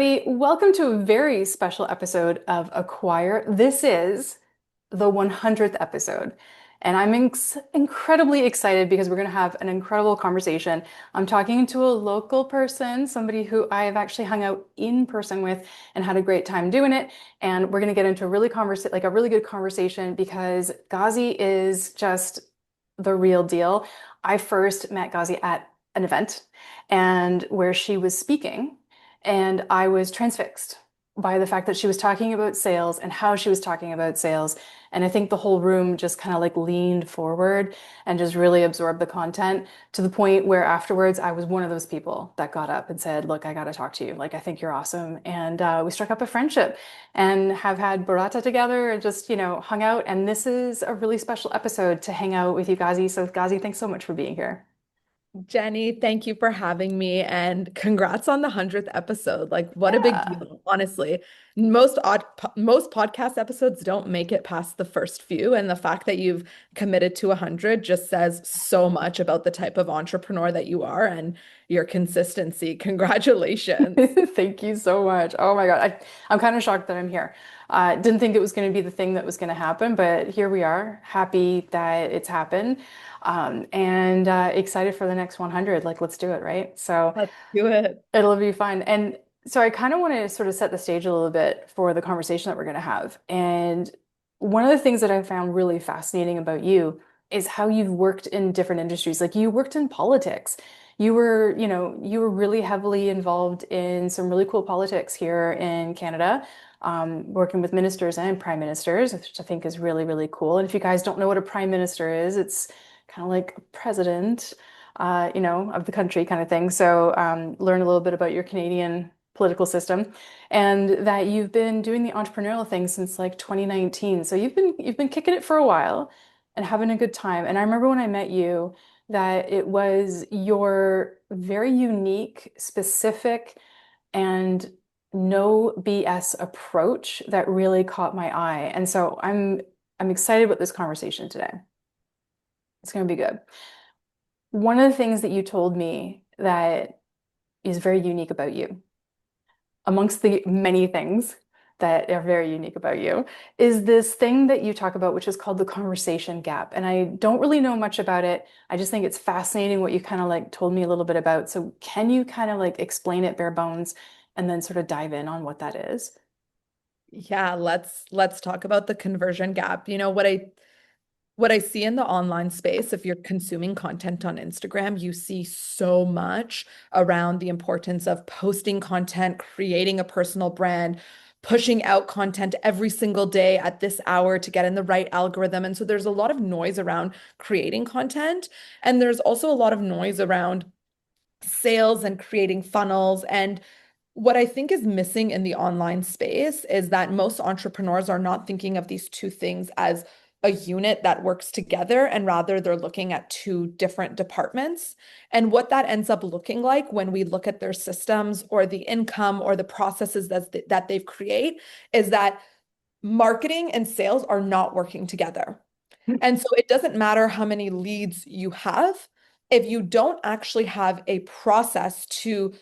everybody. Welcome to a very special episode of Acquire. This is the 100th episode, and I'm incredibly excited because we're going to have an incredible conversation. I'm talking to a local person, somebody who I have actually hung out in person with and had a great time doing it. And we're going to get into a really good conversation because Ghazi is just the real deal. I first met Ghazi at an event and where she was speaking. And I was transfixed by the fact that she was talking about sales and how she was talking about sales. And I think the whole room just kind of like leaned forward and just really absorbed the content to the point where afterwards I was one of those people that got up and said, "Look, I got to talk to you. Like, I think you're awesome." And we struck up a friendship and have had burrata together and just, hung out. And this is a really special episode to hang out with you, Ghazi. So, Ghazi, thanks so much for being here. Jenny, thank you for having me and congrats on the 100th episode. Like, what a big Yeah. deal, honestly. Most podcast episodes don't make it past the first few, and the fact that you've committed to 100 just says so much about the type of entrepreneur that you are and your consistency. Congratulations. Thank you so much. Oh my God. I'm kind of shocked that I'm here. Didn't think it was going to be the thing that was going to happen, but here we are. Happy that it's happened. And excited for the next 100. Like, let's do it, right? So Let's do it. it'll be fun. And so I kind of want to sort of set the stage a little bit for the conversation that we're going to have. And one of the things that I found really fascinating about you is how you've worked in different industries. Like you worked in politics. You were really heavily involved in some really cool politics here in Canada, working with ministers and prime ministers, which I think is really, really cool. And if you guys don't know what a prime minister is, it's kind of like a president, of the country kind of thing. So learn a little bit about your Canadian political system and that you've been doing the entrepreneurial thing since like 2019. So you've been kicking it for a while and having a good time. And I remember when I met you that it was your very unique, specific, and no BS approach that really caught my eye. And so I'm excited about this conversation today. It's going to be good. One of the things that you told me that is very unique about you, amongst the many things that are very unique about you, is this thing that you talk about, which is called the conversation gap. And I don't really know much about it. I just think it's fascinating what you kind of like told me a little bit about. So can you kind of like explain it bare bones and then sort of dive in on what that is? Yeah, let's talk about the conversion gap. You know what I see in the online space, if you're consuming content on Instagram, you see so much around the importance of posting content, creating a personal brand, pushing out content every single day at this hour to get in the right algorithm. And so there's a lot of noise around creating content. And there's also a lot of noise around sales and creating funnels. And what I think is missing in the online space is that most entrepreneurs are not thinking of these two things as a unit that works together, and rather they're looking at two different departments. And what that ends up looking like when we look at their systems or the income or the processes that they've created is that marketing and sales are not working together. And so it doesn't matter how many leads you have if you don't actually have a process to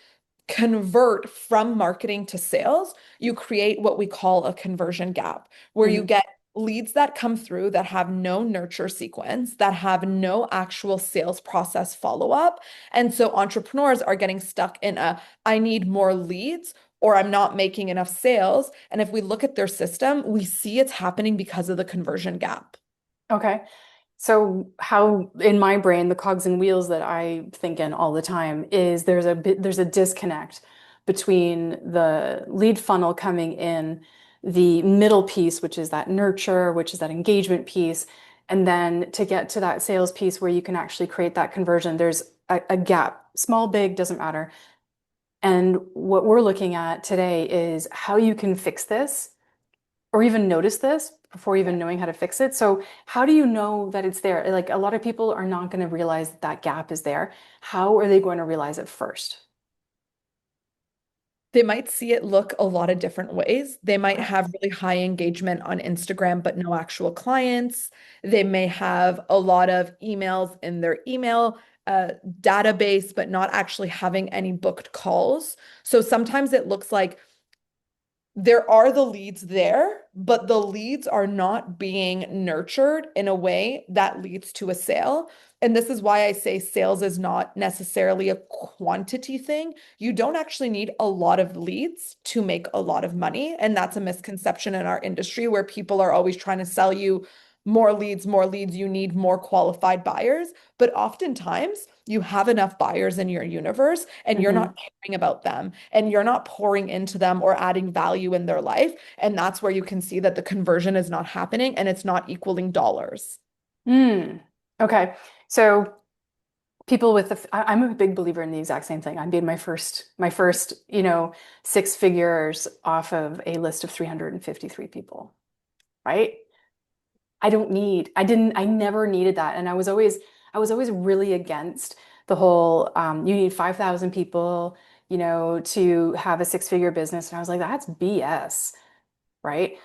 convert from marketing to sales, you create what we call a conversion gap, where you Mhm. get leads that come through that have no nurture sequence, that have no actual sales process follow up. And so entrepreneurs are getting stuck in I need more leads or I'm not making enough sales. And if we look at their system, we see it's happening because of the conversion gap. Okay. So how in my brain, the cogs and wheels that I think in all the time is there's a disconnect between the lead funnel coming in, the middle piece, which is that nurture, which is that engagement piece, and then to get to that sales piece where you can actually create that conversion, there's a gap. Small, big, doesn't matter. And what we're looking at today is how you can fix this or even notice this before even knowing how to fix it. So how do you know that it's there? Like a lot of people are not going to realize that that gap is there. How are they going to realize it first? They might see it look a lot of different ways. They might Okay. have really high engagement on Instagram, but no actual clients. They may have a lot of emails in their email database, but not actually having any booked calls. So sometimes it looks like there are the leads there, but the leads are not being nurtured in a way that leads to a sale. And this is why I say sales is not necessarily a quantity thing. You don't actually need a lot of leads to make a lot of money. And that's a misconception in our industry where people are always trying to sell you more leads, more leads. You need more qualified buyers. But oftentimes, you have enough buyers in your universe and you're Hmm. not caring about them and you're not pouring into them or adding value in their life. And that's where you can see that the conversion is not happening and it's not equaling dollars. Mm. Okay. So people with I'm a big believer in the exact same thing. I made my first, 6 figures off of a list of 353 people, right? I never needed that. And I was always really against the whole, you need 5,000 people, to have a 6 figure business. And I was like, that's BS, right?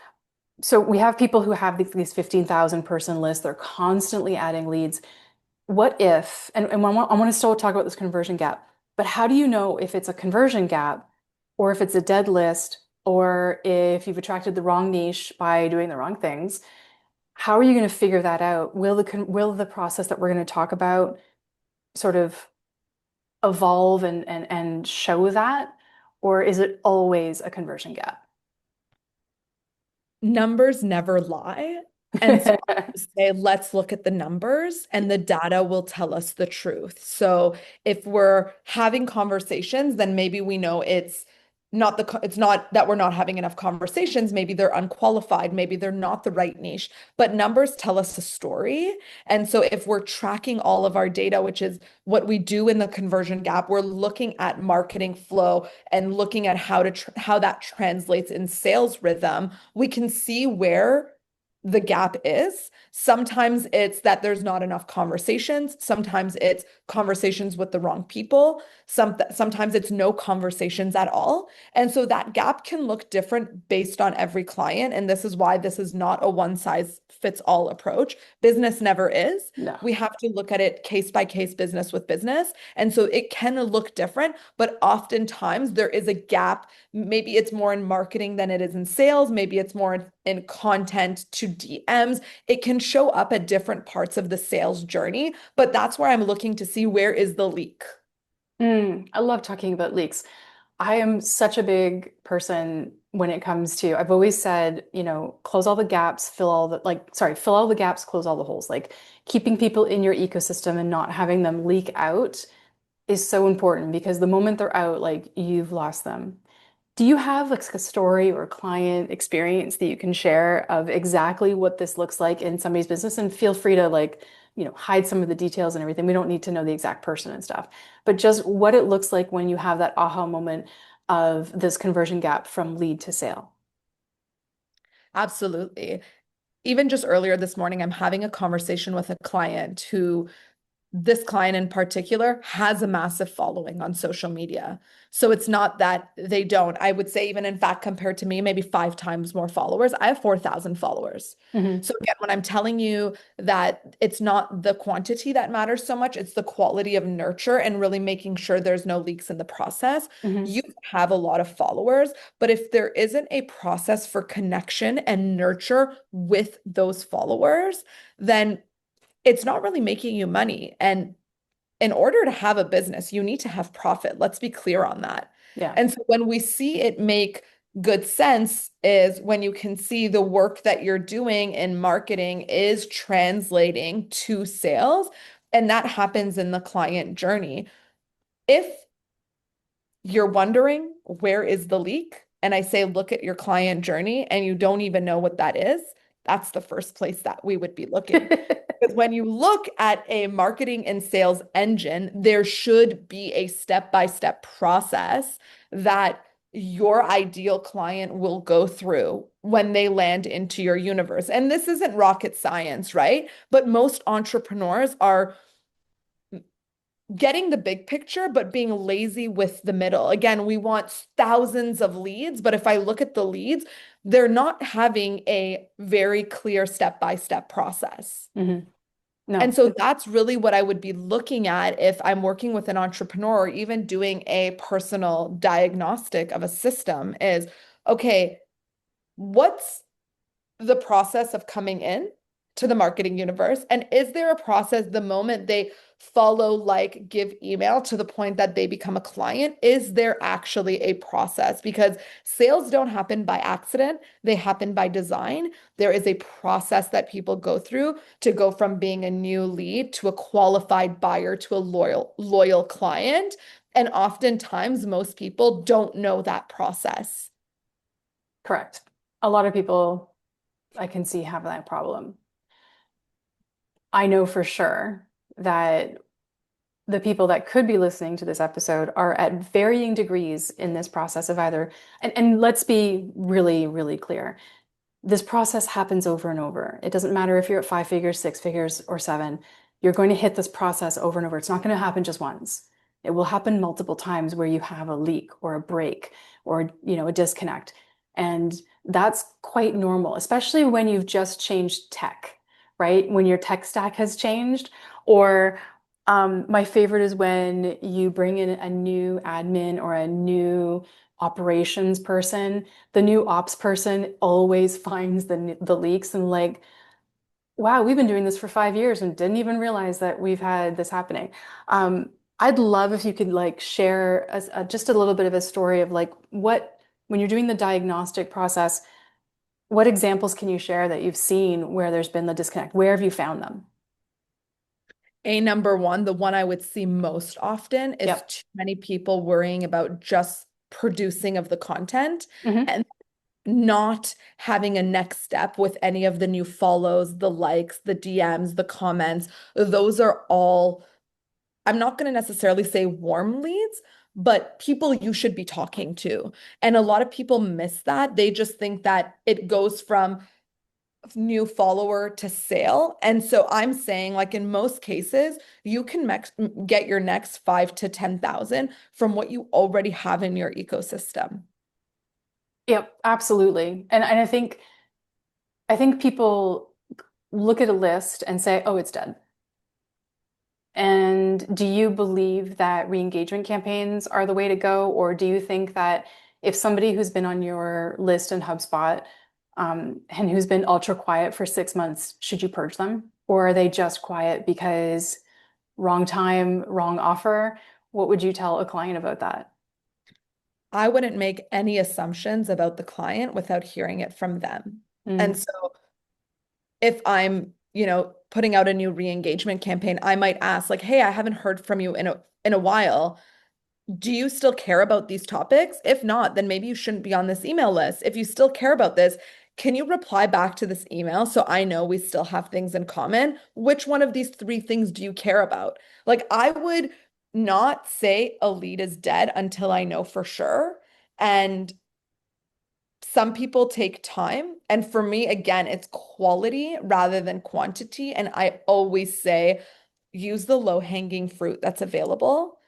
So we have people who have these 15,000 person lists. They're constantly adding leads. What if, and I want to still talk about this conversion gap, but how do you know if it's a conversion gap or if it's a dead list or if you've attracted the wrong niche by doing the wrong things? How are you going to figure that out? Will the process that we're going to talk about sort of evolve and show that, or is it always a conversion gap? Numbers never lie. And so I would say, let's look at the numbers and the data will tell us the truth. So if we're having conversations, then maybe we know it's not that we're not having enough conversations. Maybe they're unqualified. Maybe they're not the right niche, but numbers tell us a story. And so if we're tracking all of our data, which is what we do in the conversion gap, we're looking at marketing flow and looking at how that translates in sales rhythm. We can see where the gap is. Sometimes it's that there's not enough conversations. Sometimes it's conversations with the wrong people. Sometimes it's no conversations at all. And so that gap can look different based on every client. And this is why this is not a one size fits all approach. Business never is. No. We have to look at it case by case, business with business. And so it can look different, but oftentimes there is a gap. Maybe it's more in marketing than it is in sales. Maybe it's more in content to DMs. It can show up at different parts of the sales journey, but that's where I'm looking to see where is the leak. I love talking about leaks. I am such a big person when it comes to, I've always said, close all the gaps, fill all the gaps, close all the holes. Like keeping people in your ecosystem and not having them leak out is so important because the moment they're out, like you've lost them. Do you have like a story or a client experience that you can share of exactly what this looks like in somebody's business? And feel free to like, hide some of the details and everything. We don't need to know the exact person and stuff, but just what it looks like when you have that aha moment of this conversion gap from lead to sale. Absolutely. Even just earlier this morning, I'm having a conversation with a client who this client in particular has a massive following on social media. So it's not that they don't. I would say, even in fact, compared to me, maybe 5 times more followers. I have 4,000 followers. Hmm. So again, when I'm telling you that it's not the quantity that matters so much, it's the quality of nurture and really making sure there's no leaks in the process. Hmm. You have a lot of followers, but if there isn't a process for connection and nurture with those followers, then it's not really making you money. And in order to have a business, you need to have profit. Let's be clear on that. Yeah. And so when we see it make good sense is when you can see the work that you're doing in marketing is translating to sales, and that happens in the client journey. If you're wondering where is the leak, and I say look at your client journey and you don't even know what that is, that's the first place that we would be looking. Because when you look at a marketing and sales engine, there should be a step-by-step process that your ideal client will go through when they land into your universe. And this isn't rocket science, right? But most entrepreneurs are getting the big picture, but being lazy with the middle. Again, we want thousands of leads, but if I look at the leads, they're not having a very clear step-by-step process. Hmm. And No. so that's really what I would be looking at if I'm working with an entrepreneur or even doing a personal diagnostic of a system is, okay, what's the process of coming in to the marketing universe? And is there a process the moment they follow, like, give email to the point that they become a client? Is there actually a process? Because sales don't happen by accident, they happen by design. There is a process that people go through to go from being a new lead to a qualified buyer to a loyal client. And oftentimes, most people don't know that process. Correct. A lot of people I can see have that problem. I know for sure that the people that could be listening to this episode are at varying degrees in this process of either, and let's be really, really clear. This process happens over and over. It doesn't matter if you're at five figures, six figures, or seven. You're going to hit this process over and over. It's not going to happen just once. It will happen multiple times where you have a leak or a break or, a disconnect. And that's quite normal, especially when you've just changed tech, right? When your tech stack has changed. Or my favorite is when you bring in a new admin or a new operations person. The new ops person always finds the leaks and like, wow, we've been doing this for 5 years and didn't even realize that we've had this happening. I'd love if you could like share just a little bit of a story of like when you're doing the diagnostic process, what examples can you share that you've seen where there's been the disconnect? Where have you found them? A number one, the one I would see most often is Yep. too many people worrying about just producing of the content Hmm. and not having a next step with any of the new follows, the likes, the DMs, the comments. Those are all, I'm not going to necessarily say warm leads, but people you should be talking to. And a lot of people miss that. They just think that it goes from new follower to sale. And so I'm saying, like in most cases, you can get your next 5 to 10,000 from what you already have in your ecosystem. Yep, absolutely. And I think people look at a list and say, oh, it's dead. And do you believe that re-engagement campaigns are the way to go? Or do you think that if somebody who's been on your list in HubSpot, and who's been ultra quiet for 6 months, should you purge them? Or are they just quiet because wrong time, wrong offer? What would you tell a client about that? I wouldn't make any assumptions about the client without hearing it from them. And Mm, so if I'm, putting out a new re-engagement campaign, I might ask like, "Hey, I haven't heard from you in a while. Do you still care about these topics? If not, then maybe you shouldn't be on this email list. If you still care about this, can you reply back to this email so I know we still have things in common? Which one of these three things do you care about?" Like, I would not say a lead is dead until I know for sure. And some people take time. And for me, again, it's quality rather than quantity. And I always say, use the low-hanging fruit that's available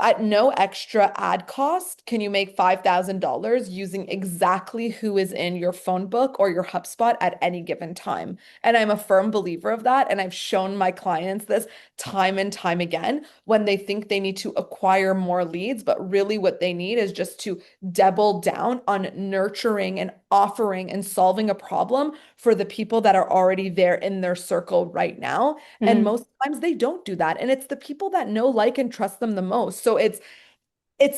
at no extra ad cost. Can you make $5,000 using exactly who is in your phone book or your HubSpot at any given time? And I'm a firm believer of that. And I've shown my clients this time and time again when they think they need to acquire more leads, but really what they need is just to double down on nurturing and offering and solving a problem for the people that are already there in their circle right now. And mhm, most times they don't do that. And it's the people that know, like, and trust them the most. So it's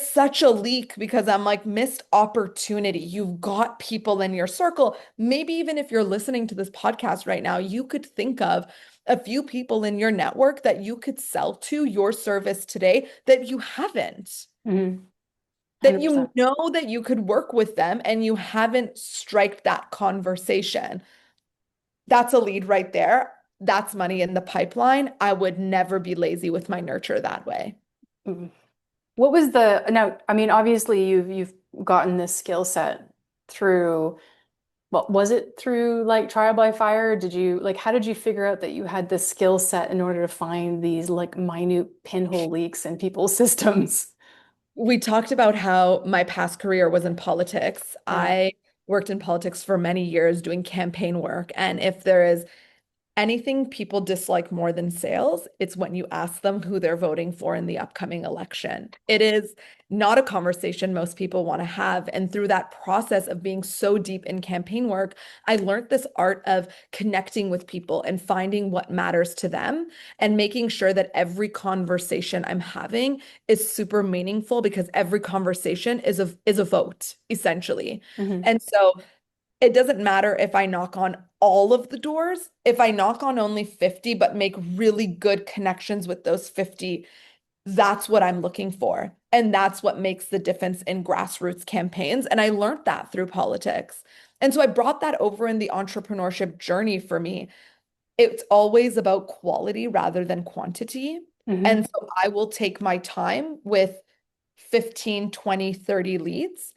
such a leak because I'm like, missed opportunity. You've got people in your circle. Maybe even if you're listening to this podcast right now, you could think of a few people in your network that you could sell to your service today that you haven't, mhm, that 100%. you know that you could work with them and you haven't striked that conversation. That's a lead right there. That's money in the pipeline. I would never be lazy with my nurture that way. Mhm. What was the now, I mean, obviously you've gotten this skill set through, well, was it through like trial by fire? Did you like how did you figure out that you had this skill set in order to find these like minute pinhole leaks in people's systems? We talked about how my past career was in politics. Yeah. I worked in politics for many years doing campaign work. And if there is anything people dislike more than sales, it's when you ask them who they're voting for in the upcoming election. It is not a conversation most people want to have. And through that process of being so deep in campaign work, I learned this art of connecting with people and finding what matters to them and making sure that every conversation I'm having is super meaningful because every conversation is a vote, essentially. Hmm. And so it doesn't matter if I knock on all of the doors. If I knock on only 50, but make really good connections with those 50, that's what I'm looking for. And that's what makes the difference in grassroots campaigns. And I learned that through politics. And so I brought that over in the entrepreneurship journey for me. It's always about quality rather than quantity. Hmm. And so I will take my time with 15, 20, 30 leads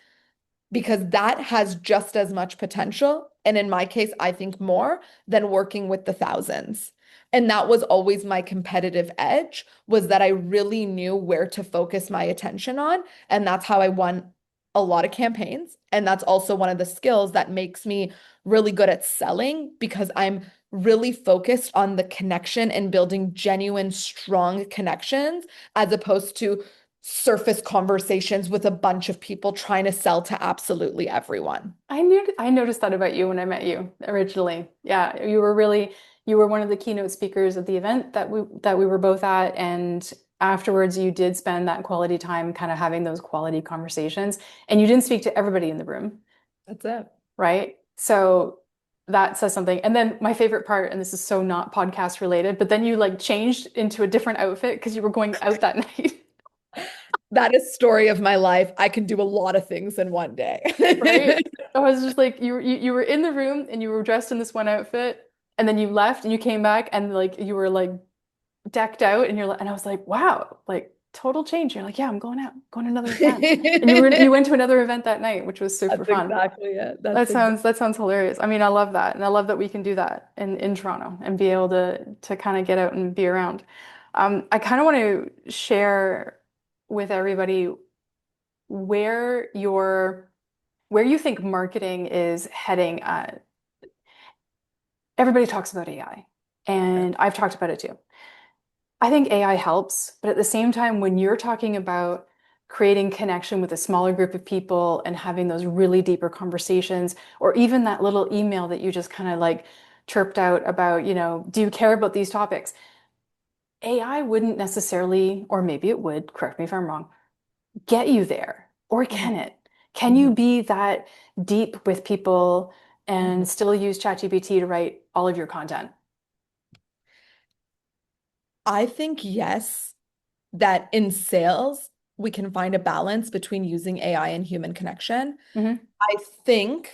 because that has just as much potential. And in my case, I think more than working with the thousands. And that was always my competitive edge was that I really knew where to focus my attention on. And that's how I won a lot of campaigns. And that's also one of the skills that makes me really good at selling because I'm really focused on the connection and building genuine, strong connections as opposed to surface conversations with a bunch of people trying to sell to absolutely everyone. I noticed that about you when I met you originally. Yeah, you were one of the keynote speakers at the event that we were both at, and afterwards you did spend that quality time kind of having those quality conversations, and you didn't speak to everybody in the room, That's it. right? So that says something. And then my favorite part, and this is so not podcast related, but then you like changed into a different outfit because you were going out that night. That is story of my life. I can do a lot of things in one day. Right? I was just like you were in the room and you were dressed in this one outfit and then you left and you came back and like you were like decked out and you're like and I was like, wow, like total change. You're like, yeah, I'm going out, going to another event. And you went to another event that night, which was super That's fun. exactly it. That's exactly That sounds hilarious. I mean, I love that. And I love that we can do that in Toronto and be able to kind of get out and be around. I kind of want to share with everybody where your where you think marketing is heading. Everybody talks about AI, and I've talked about it too. I think AI helps, but at the same time, when you're talking about creating connection with a smaller group of people and having those really deeper conversations, or even that little email that you just kind of like chirped out about, do you care about these topics? AI wouldn't necessarily, or maybe it would, correct me if I'm wrong, get you there? Or Mhm, can it? Can you mhm, be that deep with people mhm. and still use ChatGPT to write all of your content? I think yes, that in sales, we can find a balance between using AI and human connection. Hmm. I think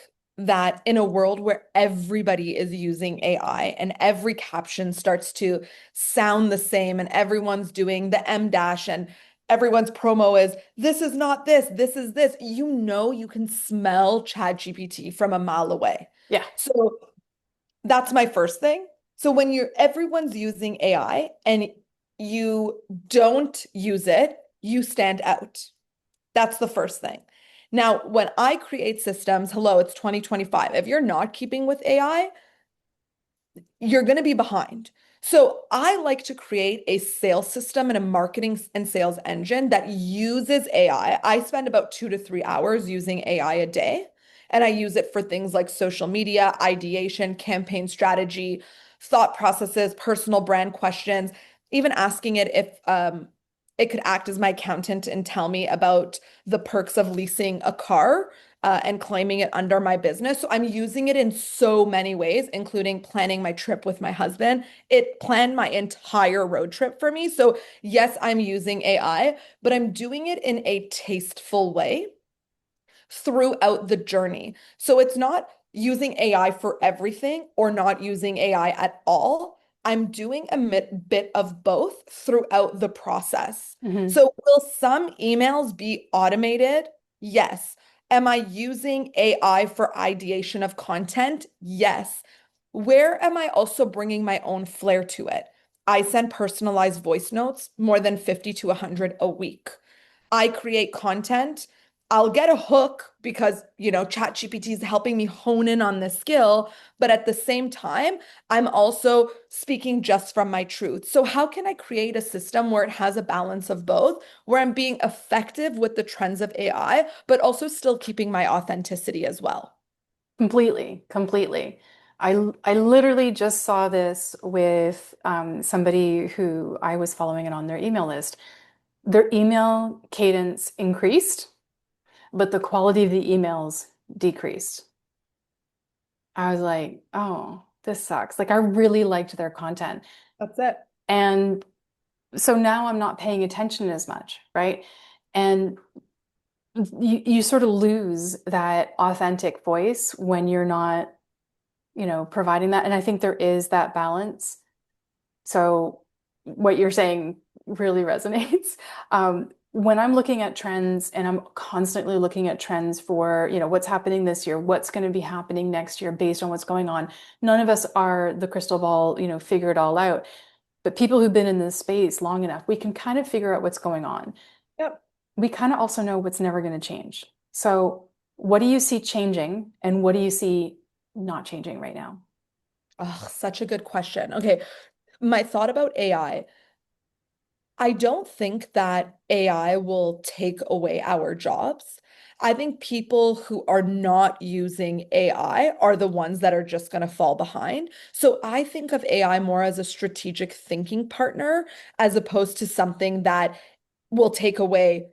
that in a world where everybody is using AI and every caption starts to sound the same and everyone's doing the M dash and everyone's promo is this is not this, this is this, you can smell ChatGPT from a mile away. Yeah. So that's my first thing. So when everyone's using AI and you don't use it, you stand out. That's the first thing. Now, when I create systems, hello, it's 2025. If you're not keeping with AI, you're going to be behind. So I like to create a sales system and a marketing and sales engine that uses AI. I spend about 2 to 3 hours using AI a day, and I use it for things like social media, ideation, campaign strategy, thought processes, personal brand questions, even asking it if it could act as my accountant and tell me about the perks of leasing a car and claiming it under my business. So I'm using it in so many ways, including planning my trip with my husband. It planned my entire road trip for me. So yes, I'm using AI, but I'm doing it in a tasteful way throughout the journey. So it's not using AI for everything or not using AI at all. I'm doing a bit of both throughout the process. Hmm. So, will some emails be automated? Yes. Am I using AI for ideation of content? Yes. Where am I also bringing my own flair to it? I send personalized voice notes, more than 50 to 100 a week. I create content I'll get a hook because, ChatGPT is helping me hone in on this skill, but at the same time, I'm also speaking just from my truth. So how can I create a system where it has a balance of both, where I'm being effective with the trends of AI, but also still keeping my authenticity as well? Completely, completely. I literally just saw this with somebody who I was following it on their email list. Their email cadence increased, but the quality of the emails decreased. I was like, oh, this sucks. Like I really liked their content. That's it. And so now I'm not paying attention as much, right? And you sort of lose that authentic voice when you're not, providing that. And I think there is that balance. So what you're saying really resonates. When I'm looking at trends and I'm constantly looking at trends for, what's happening this year, what's going to be happening next year based on what's going on. None of us are the crystal ball, figure it all out. But people who've been in this space long enough, we can kind of figure out what's going on. Yep. We kind of also know what's never going to change. So what do you see changing and what do you see not changing right now? Oh, such a good question. Okay, my thought about AI. I don't think that AI will take away our jobs. I think people who are not using AI are the ones that are just going to fall behind. So I think of AI more as a strategic thinking partner as opposed to something that will take away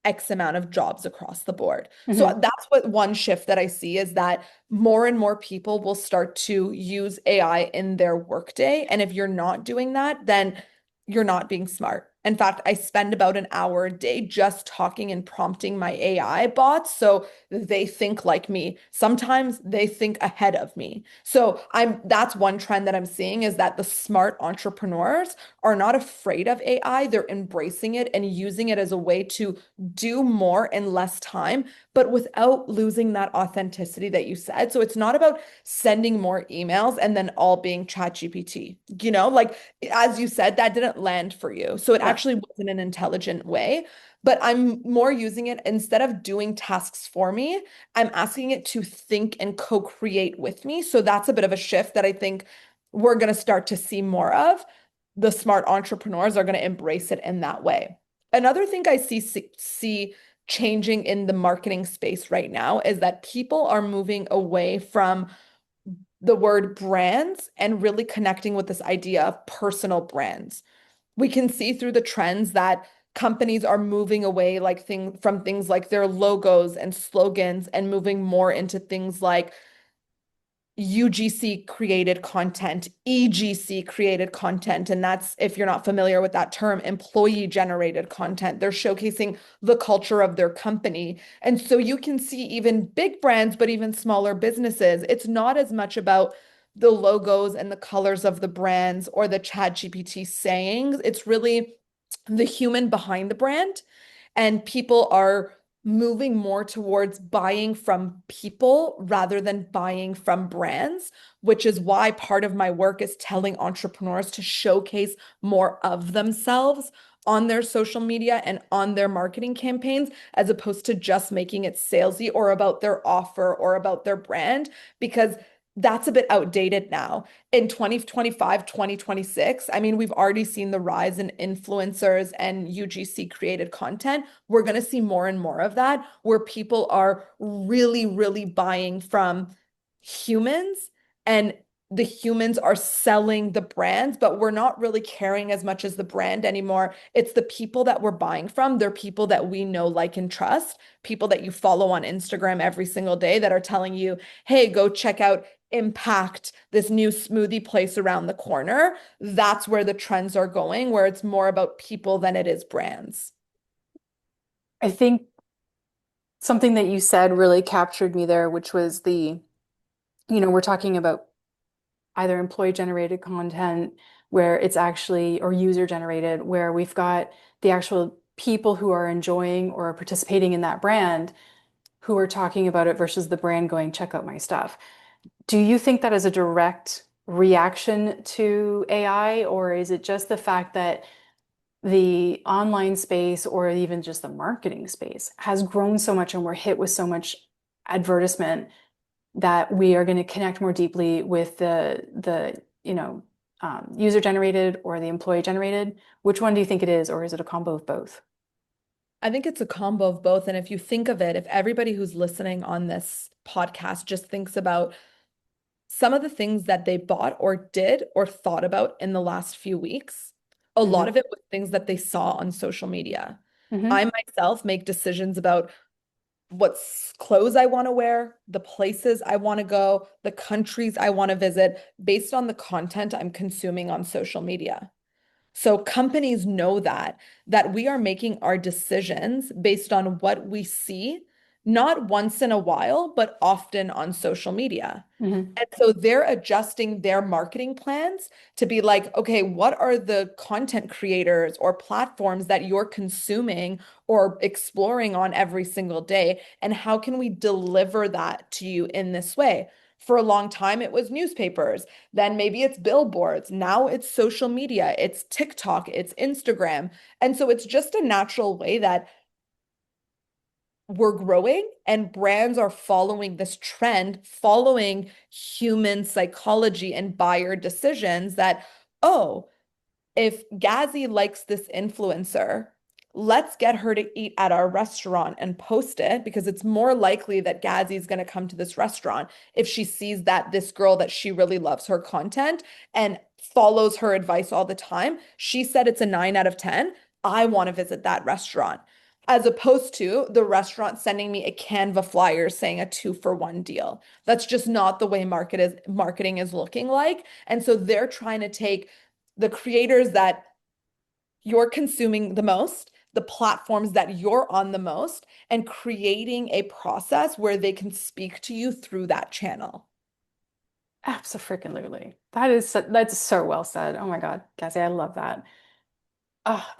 X amount of jobs across the board. So Mhm. that's what one shift that I see is that more and more people will start to use AI in their workday. And if you're not doing that, then you're not being smart. In fact, I spend about an hour a day just talking and prompting my AI bots so they think like me. Sometimes they think ahead of me. So that's one trend that I'm seeing is that the smart entrepreneurs are not afraid of AI. They're embracing it and using it as a way to do more in less time, but without losing that authenticity that you said. So it's not about sending more emails and then all being chat GPT. Like as you said, that didn't land for you. So it Yeah. actually wasn't an intelligent way. But I'm more using it instead of doing tasks for me, I'm asking it to think and co-create with me. So that's a bit of a shift that I think we're going to start to see more of. The smart entrepreneurs are going to embrace it in that way. Another thing I see changing in the marketing space right now is that people are moving away from the word brands and really connecting with this idea of personal brands. We can see through the trends that companies are moving away from things like their logos and slogans and moving more into things like UGC created content, EGC created content. And that's, if you're not familiar with that term, employee generated content. They're showcasing the culture of their company. And so you can see even big brands, but even smaller businesses, it's not as much about the logos and the colors of the brands or the chat GPT sayings. It's really the human behind the brand. And people are moving more towards buying from people rather than buying from brands, which is why part of my work is telling entrepreneurs to showcase more of themselves on their social media and on their marketing campaigns, as opposed to just making it salesy or about their offer or about their brand, because that's a bit outdated now. In 2025, 2026, I mean, we've already seen the rise in influencers and UGC created content. We're going to see more and more of that where people are really, really buying from humans and the humans are selling the brands, but we're not really caring as much as the brand anymore. It's the people that we're buying from. They're people that we know, like, and trust, people that you follow on Instagram every single day that are telling you, hey, go check out Impact, this new smoothie place around the corner. That's where the trends are going, where it's more about people than it is brands. I think something that you said really captured me there, which was we're talking about either employee generated content where it's actually, or user generated, where we've got the actual people who are enjoying or participating in that brand who are talking about it versus the brand going, check out my stuff. Do you think that is a direct reaction to AI, or is it just the fact that the online space or even just the marketing space has grown so much and we're hit with so much advertisement that we are going to connect more deeply with the user generated or the employee generated. Which one do you think it is, or is it a combo of both? I think it's a combo of both. And if you think of it, if everybody who's listening on this podcast just thinks about some of the things that they bought or did or thought about in the last few weeks, a lot Hmm. of it was things that they saw on social media. I Hmm. myself make decisions about what clothes I want to wear, the places I want to go, the countries I want to visit based on the content I'm consuming on social media. So companies know that we are making our decisions based on what we see, not once in a while, but often on social media. Hmm. And so they're adjusting their marketing plans to be like, okay, what are the content creators or platforms that you're consuming or exploring on every single day? And how can we deliver that to you in this way? For a long time, it was newspapers. Then maybe it's billboards. Now it's social media, it's TikTok, it's Instagram. And so it's just a natural way that we're growing and brands are following this trend, following human psychology and buyer decisions that, oh, if Gazzy likes this influencer, let's get her to eat at our restaurant and post it because it's more likely that Gazzy is going to come to this restaurant if she sees that this girl that she really loves her content and follows her advice all the time. She said it's a 9 out of 10. I want to visit that restaurant. As opposed to the restaurant sending me a Canva flyer saying a 2-for-1 deal. That's just not the way marketing is looking like. And so they're trying to take the creators that you're consuming the most, the platforms that you're on the most, and creating a process where they can speak to you through that channel. Absolutely. That's so well said. Oh my God, Cassie, I love that.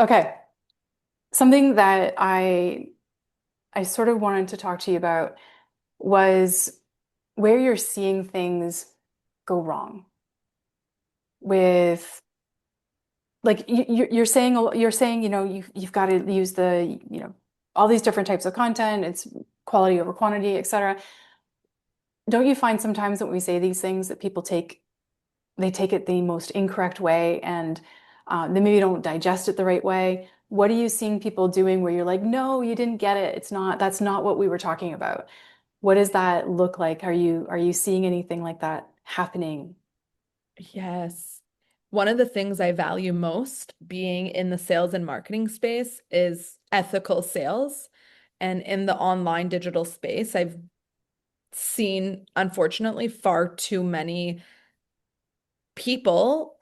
Okay. Something that I sort of wanted to talk to you about was where you're seeing things go wrong with like you're saying you've got to use all these different types of content. It's quality over quantity, etc. Don't you find sometimes that when we say these things that people take it the most incorrect way, and they maybe don't digest it the right way? What are you seeing people doing where you're like, no, you didn't get it. That's not what we were talking about. What does that look like? Are you seeing anything like that happening? Yes. One of the things I value most being in the sales and marketing space is ethical sales. And in the online digital space, I've seen, unfortunately, far too many people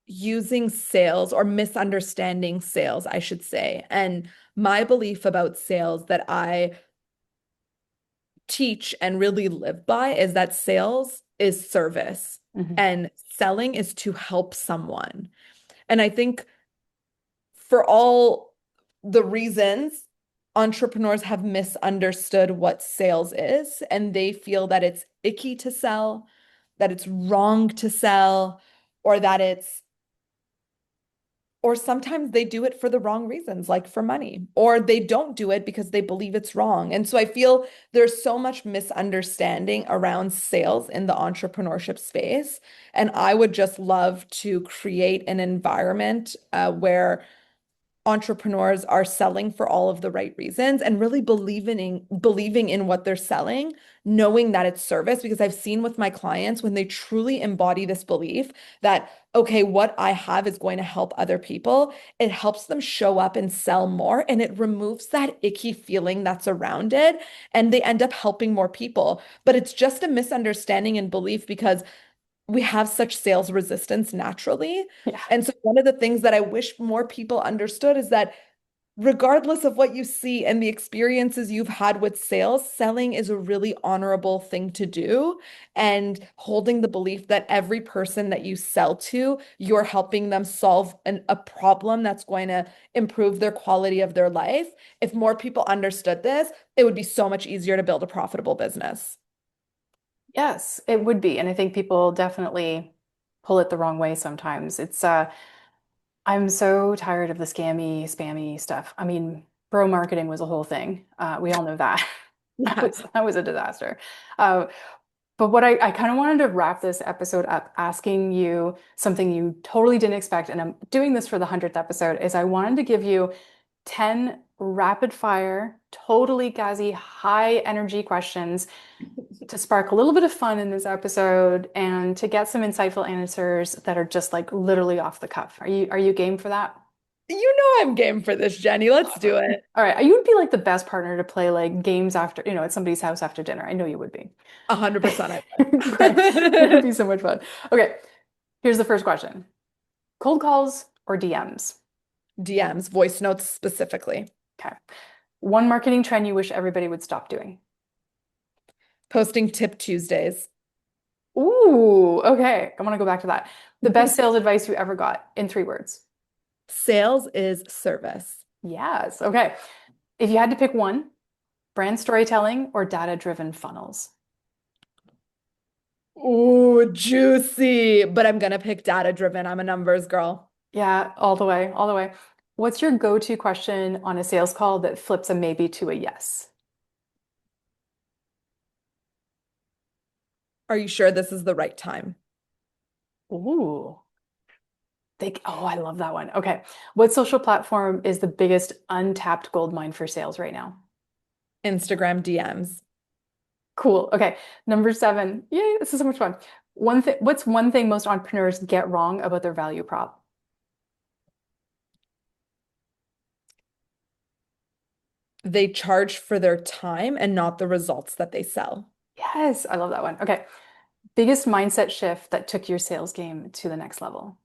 using sales or misunderstanding sales, I should say. And my belief about sales that I teach and really live by is that sales is service Hmm. and selling is to help someone. And I think for all the reasons entrepreneurs have misunderstood what sales is, and they feel that it's icky to sell, that it's wrong to sell, or that it's or sometimes they do it for the wrong reasons, like for money, or they don't do it because they believe it's wrong. And so I feel there's so much misunderstanding around sales in the entrepreneurship space. And I would just love to create an environment where entrepreneurs are selling for all of the right reasons and really believing in what they're selling, knowing that it's service. Because I've seen with my clients when they truly embody this belief that, okay, what I have is going to help other people, it helps them show up and sell more, and it removes that icky feeling that's around it, and they end up helping more people. But it's just a misunderstanding and belief because we have such sales resistance naturally. Yeah. And so one of the things that I wish more people understood is that regardless of what you see and the experiences you've had with sales, selling is a really honorable thing to do. And holding the belief that every person that you sell to, you're helping them solve a problem that's going to improve their quality of their life. If more people understood this, it would be so much easier to build a profitable business. Yes, it would be. And I think people definitely pull it the wrong way sometimes. I'm so tired of the scammy, spammy stuff. I mean, bro marketing was a whole thing. We all know that. Yeah. That was a disaster. Uh, but what I kind of wanted to wrap this episode up asking you something you totally didn't expect, and I'm doing this for the 100th episode, is I wanted to give you 10 rapid fire, totally gazzy, high energy questions to spark a little bit of fun in this episode and to get some insightful answers that are just like literally off the cuff. Are you game for that? You know I'm game for this, Jenny. Let's do Awesome. it. All right. You would be like the best partner to play like games after, at somebody's house after dinner. I know you would be. 100% I Great. It'd would. be so much fun. Okay. Here's the first question. Cold calls or DMs? DMs, voice notes specifically. Okay. One marketing trend you wish everybody would stop doing. Posting tip Tuesdays. Ooh, okay. I want to go back to that. The best sales advice you ever got in 3 words. Sales is service. Yes. Okay. If you had to pick one, brand storytelling or data-driven funnels? Ooh, juicy. But I'm gonna pick data driven. I'm a numbers girl. Yeah, all the way, all the way. What's your go-to question on a sales call that flips a maybe to a yes? Are you sure this is the right time? Ooh. I love that one. Okay. What social platform is the biggest untapped gold mine for sales right now? Instagram DMs. Cool. Okay. Number 7. Yay, this is so much fun. What's one thing most entrepreneurs get wrong about their value prop? They charge for their time and not the results that they sell. Yes, I love that one. Okay. Biggest mindset shift that took your sales game to the next level?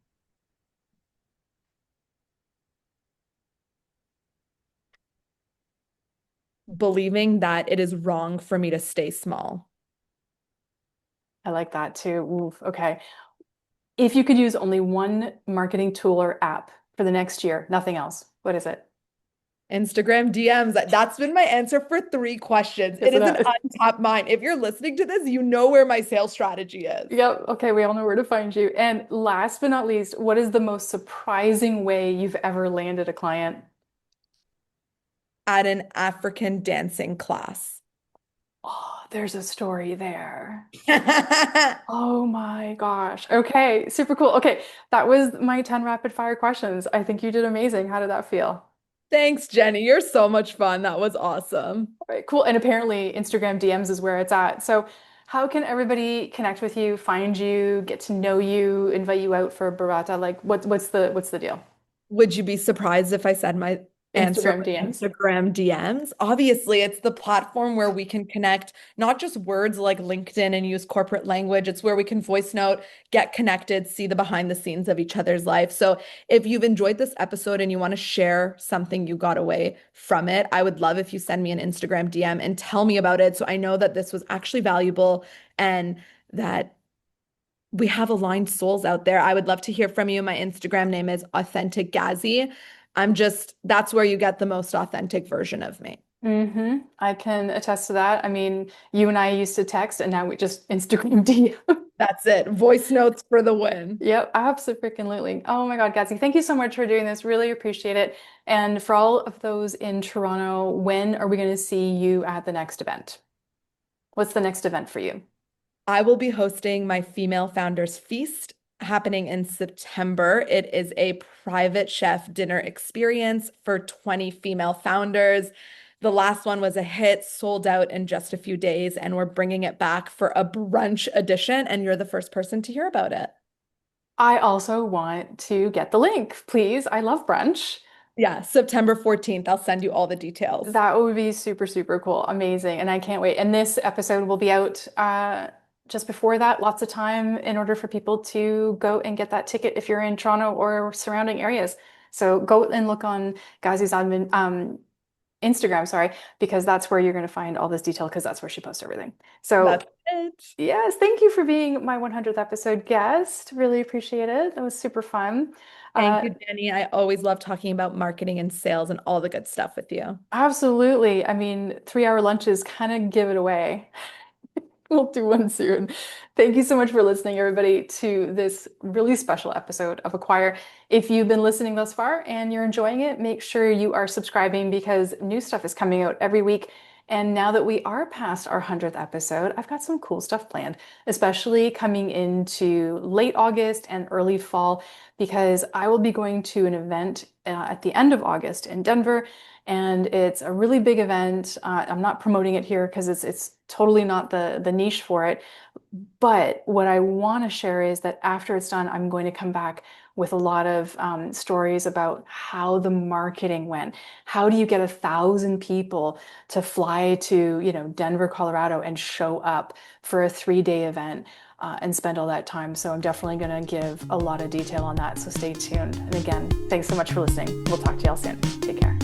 Believing that it is wrong for me to stay small. I like that too. Oof, okay. If you could use only one marketing tool or app for the next year, nothing else, what is it? Instagram DMs. That's been my answer for 3 questions. It Yes, it is an is. untapped mind. If you're listening to this, you know where my sales strategy is. Yep. Okay, we all know where to find you. And last but not least, what is the most surprising way you've ever landed a client? At an African dancing class. Oh, there's a story there. Oh my gosh. Okay, super cool. Okay, that was my 10 rapid fire questions. I think you did amazing. How did that feel? Thanks, Jenny. You're so much fun. That was awesome. All right, cool. And apparently Instagram DMs is where it's at. So how can everybody connect with you, find you, get to know you, invite you out for a burrata? Like what's the deal? Would you be surprised if I said my answer Instagram was DMs. Instagram DMs? Obviously, it's the platform where we can connect not just words like LinkedIn and use corporate language. It's where we can voice note, get connected, see the behind the scenes of each other's life. So, if you've enjoyed this episode and you want to share something you got away from it, I would love if you send me an Instagram DM and tell me about it so I know that this was actually valuable and that we have aligned souls out there. I would love to hear from you. My Instagram name is Authentic Ghazzy. That's where you get the most authentic version of me. I can attest to that. I mean, you and I used to text and now we just Instagram DM. That's it. Voice notes for the win. Yep, absolutely. Oh my God, Gatsy, thank you so much for doing this. Really appreciate it. And for all of those in Toronto, when are we going to see you at the next event? What's the next event for you? I will be hosting my Female Founders Feast happening in September. It is a private chef dinner experience for 20 female founders. The last one was a hit, sold out in just a few days, and we're bringing it back for a brunch edition, and you're the first person to hear about it. I also want to get the link, please. I love brunch. Yeah, September 14th. I'll send you all the details. That would be super, super cool. Amazing. And I can't wait. And this episode will be out just before that. Lots of time in order for people to go and get that ticket if you're in Toronto or surrounding areas. So go and look on Ghazzy's admin Instagram, sorry, because that's where you're going to find all this detail because that's where she posts everything. So That's it. yes, thank you for being my 100th episode guest. Really appreciate it. That was super fun. Thank Uh, you, Jenny. I always love talking about marketing and sales and all the good stuff with you. Absolutely. I mean, 3 hour lunches kind of give it away. We'll do one soon. Thank you so much for listening, everybody, to this really special episode of Acquire. If you've been listening thus far and you're enjoying it, make sure you are subscribing because new stuff is coming out every week. And now that we are past our 100th episode, I've got some cool stuff planned, especially coming into late August and early fall, because I will be going to an event at the end of August in Denver. And it's a really big event. I'm not promoting it here because it's totally not the niche for it. But what I want to share is that after it's done, I'm going to come back with a lot of stories about how the marketing went. How do you get 1,000 people to fly to, Denver, Colorado, and show up for a 3-day event and spend all that time? So I'm definitely going to give a lot of detail on that. So stay tuned. And again, thanks so much for listening. We'll talk to y'all soon. Take care.